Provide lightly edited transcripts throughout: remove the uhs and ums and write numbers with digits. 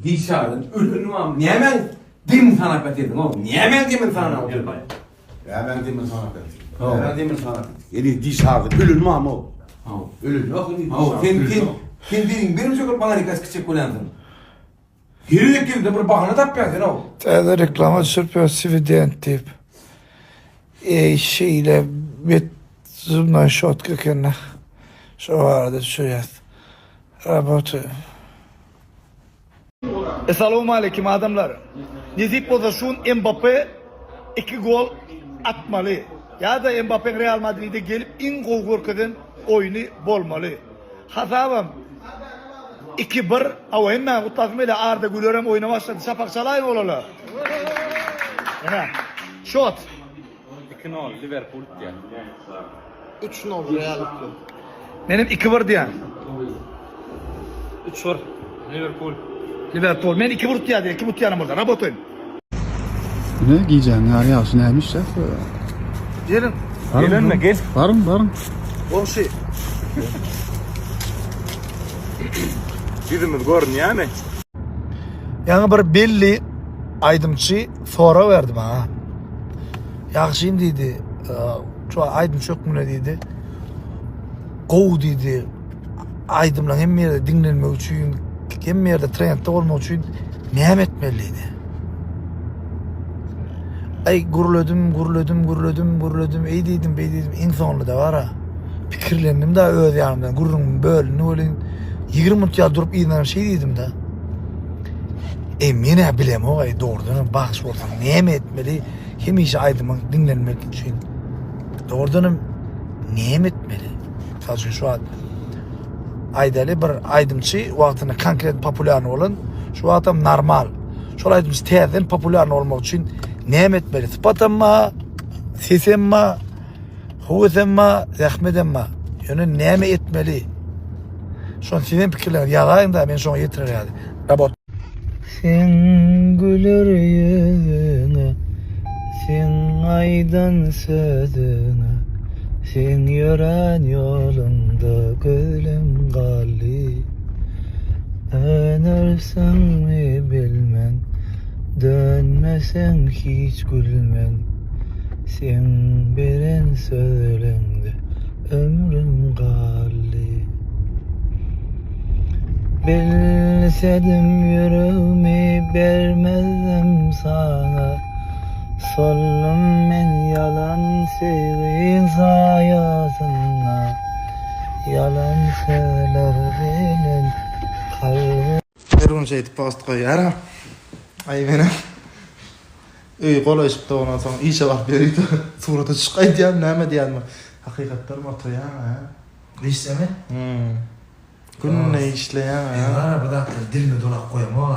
Dişarın ölünü am. Niye ben dim sana petedin oğlum? Niye ben dimin sana oğlum? Ya ben demir sana petedin. Ben demir sana petedin. Yedi dişarın ölünü am o. Ölünü yok. Sen benim söküp bana rikas küçük kullandın. Yürüdük gibi de bir bahane tapıyordun oğlum. Teyze reklama sürpüyor Svident deyip. Şeyle bir zoomdan shot kökenine. Şu arada şuraya. Rabotu. Esselamu aleyküm adamlar. Nezip pozisyon Mbappe 2 gol atmalı. Ya da Mbappe Real Madrid'e gelip en gol korkudan oyunu bolmalı. Hasabım 2-1 ama hemen utazmayla Arda Güler'im oyuna başladı. Şafak Çalay olalı. Hemen. Shot. 2-0 Liverpool diye. 3-0 Real. Benim 2-1 diyen. 3-0 Liverpool. Liverpool. Ben 2-1 diyen diye. 2-1 diyenim burada. Rabotun. Ne giyeceksin ya? Ya şu neymiş şef? Gelin. Gelin mi? Gel. Varım. O şey. Birimiz görünüyor mi? Yani bir belli aydımçı sonra verdim ha. Yakışayım dedi. Şu aydım çok mu ne dedi. Go dedi. Aydımla hem yerde dinlenme için hem yerde trendde olmak için ne etmeliydi. Ay guruladım. Ey dedim. En sonunda da var ha. Fikirlendim de öz yanımdan. Gururum böyle ne öyle 20 minut ya durup iğnen şey dedim de. Mene bilem o ay doğrudan bahs olsam ne etmeli? Hem işi aydımın dinlenmek için. Doğrudan ne etmeli? Sadece şu an aydalı bir aydımçı vaktinde konkret popüler olan şu adam normal. Şu aydımçı tezden popüler olmak için ne etmeli? Sıfatım mı? Sesim mi? Huvuzum mu? Zahmetim mi? Yani ne etmeli? Şu an sizin fikirler yalayın da ben sonra yetirir yani. Rabot. Sen güler yüzüne, sen aydan sözüne, sen yören yolunda gülüm galli. Dönersen mi bilmem, dönmesen hiç gülmem. Sen biren söylende ömrüm galli. Bilsedim yüreğimi vermezdim sana. Sollum men yalan sevgin sayasına. Yalan söyler benim kalbim. Erun şeydi post koyarım. Ay benim. Kolay çıktı ondan sonra işe bak beriydi. Surata çıkay diyen neme diyen mi? Hakikatler mi atıyor ya? İşte mi? Günne işleyen ya. Var bir dakika dilime dolak koyam o.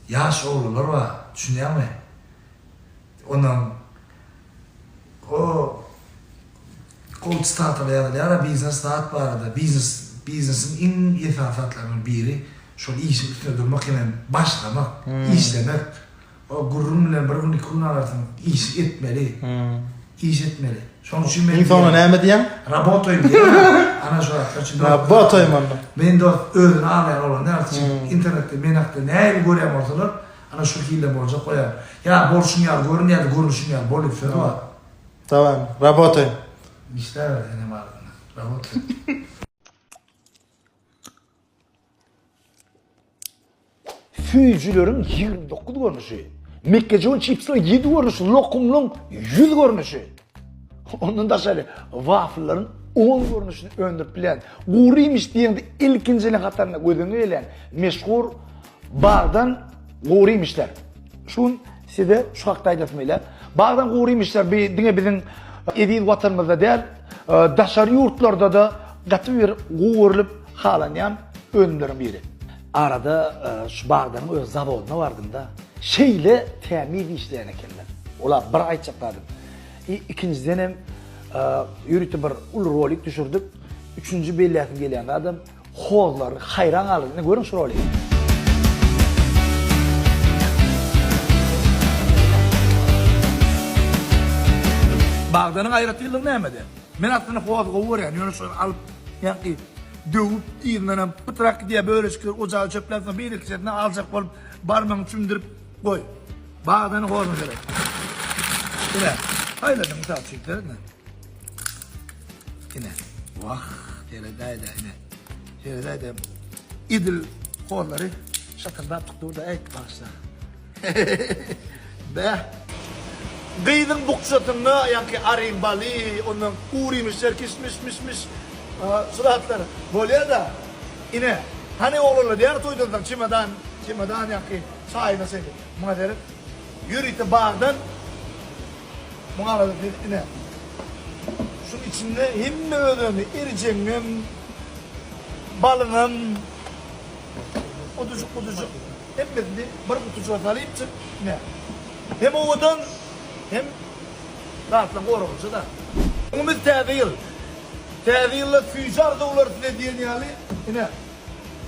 Yaş oğullar var. Düşünüyor musun? Ondan o Gold Start'la ya business start var da business'ın en ifafatlarının biri şu işin üstüne durmak yani başlamak, işlemek. O gururumla bir gün ikun alarsan iş etmeli. İş etmeli. Son için ben İnsana neme diyen? Rabotoyum diye. Ana şu an. Rabotoyum anla. Ben de öğren ağlayan olan ne artık internette menakta ne görüyorum ortalar. Ana şu hile borca koyar. Ya borçun yer görün ya da görünüşün yer bol ifade var. Tamam. Rabotoyum. İşte öyle ne var. Rabotoyum. Füyücülerin 29 görünüşü. Mekkeciğin çipslerin 7 görünüşü. Lokumluğun 100 görünüşü. Onun da şöyle waffle'ların 10 görünüşünü öndürüp bilen. Guriymiş diyende ilkincinin katarına koyduğunu öyle. Meşhur bağdan guriymişler. Şun size şu hakta aydatmayla. Bağdan guriymişler bizim edil vatanımızda der. Daşarı yurtlarda da katı bir guğurlup halayan önlerin biri. Arada şu bağdanın öz zavoduna vardım da şeyle temel işleyen ekenler. Ola bir ay çakladım. İkinciden hem yürütü bir ul rolik düşürdük. Üçüncü belli yakın gelen adam hozları hayran aldı. Ne görün şu rolik. Bağdanın hayratı yıllık ne emedi? Ben aslında hoz kovur yani. Yunus alıp yankı dövüp iğnenen pıtrak diye böyle çıkıyor ocağı çöplersen bir ikisinden alacak olup barmağını çümdürüp koy. Bağdan koyma gerek. Yine hayladım tavsiyelerine. Yine vah yeredeydi yine. Yeredeydi. İdil kolları şakırda tuttu da ek başla. Be. Gıydın buksatını yani arayın bali ondan kuruymuşlar kismişmişmiş suratları. Böyle da yine hani oğlurlar diğer toydurdan çimadan yani sahine seni. Buna derim yürüyte bağdan buna aladık yine. Şunun içinde hem ödümü irceğim balınım kutucuk hem bir kutucuk alayım çık ne hem ovadan hem rahatlan korkulsa da umuz tevhiyla fücar da olur ne diyen yani yine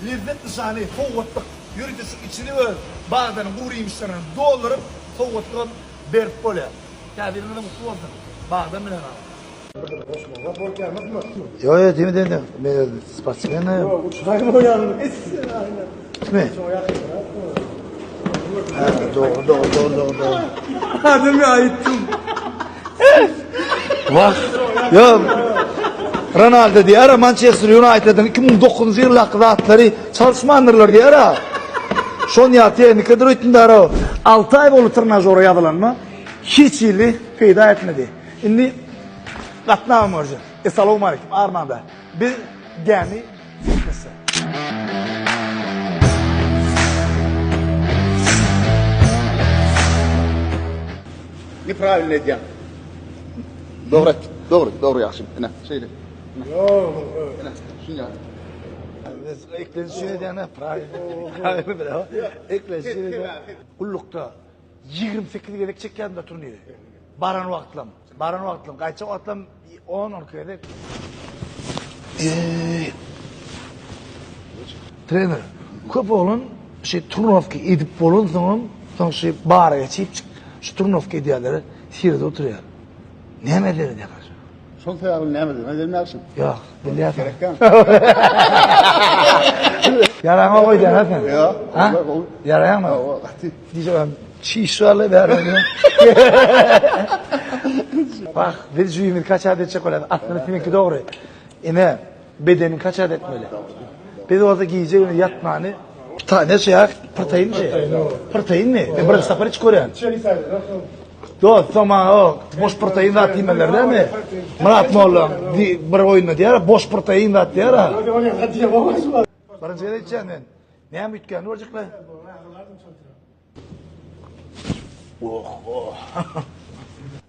lezzet nişanı soğuttuk yürüdü şu içini öyle bağdan kuruymuşlarına doldurup soğuttuk berip böyle tevhiyla da mutlu oldum bağdan bile Yo dedim. Sportsmen. Yo, uçurayım o yanına. Ne? Doğru. Hadi mi ayıttım? Bak. Yo. Ronaldo diye ara Manchester United'ın 2009 yıllık atları çalışmanırlar diye ara. Şon yatı ne kadar ötünde ara. 6 ay bolu tırnaz oraya adılanma. Hiç ili fayda etmedi. Şimdi Katnağım hocam. Esselamu aleyküm. Armağan'da. Bir gemi fitness'ı. Неправильно идем. Doğru yaxşı. Ana, şeyle. Şunu Eklezi şöyle diyen ne? Pravil bravo. Eklezi şöyle diyen. Kullukta 28 gerek çekken de turniri. Baran vaktlam. Kaçça vaktlam 10 gerek. Trener. Köp olun turnuvka edip bolun sonra bara geçip şu turnuvka ediyorlar. Sirde oturuyor. Ne meleri diye karşı. Son tayarın ne medir? Ne demlersin? Yok. Biliyorsun. Gerekten. Yarama koy diyen efendim. Ya. Ha? Yaraya mı? Diyeceğim. Çiğ suarla vermedi. Bak, bir cüyümün kaç adet çikolata. Aslında seninki doğru. Yine bedenin kaç adet böyle. Bir de orada giyeceğin yatmanı. Bir tane protein mi? Ben burada sapar çıkıyorum. Doğru, tamam o. Boş protein de atayım eller değil mi? Murat Moğol'um. Bir oyunda diyor, boş protein de at diyor. Barıncaya da içeceğim ben. Ne mütken, ne olacak lan?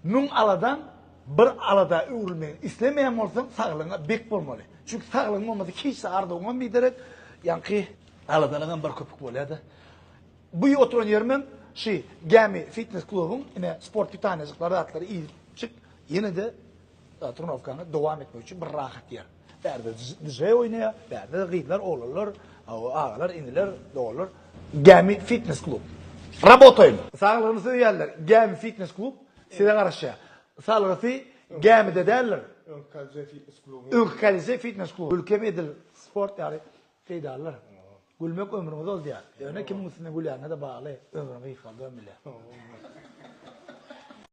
Nun aladan bir alada öğülmeyin. İstemeyen olsan sağlığına bek olmalı. Çünkü sağlığın olmadı hiç ardığına bilerek yankı aladan bir köpük oluyordu. Bu oturan yerimden gemi fitness klubun yine spor tanecikleri atları iyi çık. Yine de turnuvkana devam etmek için bir rahat yer. Berde düzey oynuyor, berde gıylar olurlar, ağalar iniler doğulur. Gemi fitness klub. Работаем. Sağlığınızı yerler. Gemi fitness klub size karşı. Sağlığınızı gemide derler. Ülkelize fitness klub. Ülkeme edil sport yani faydalar. Gülmek ömrümüz oldu ya. Yani kimin üstüne gülüyor ne de bağlı. Ömrümü ifade ömrüyle.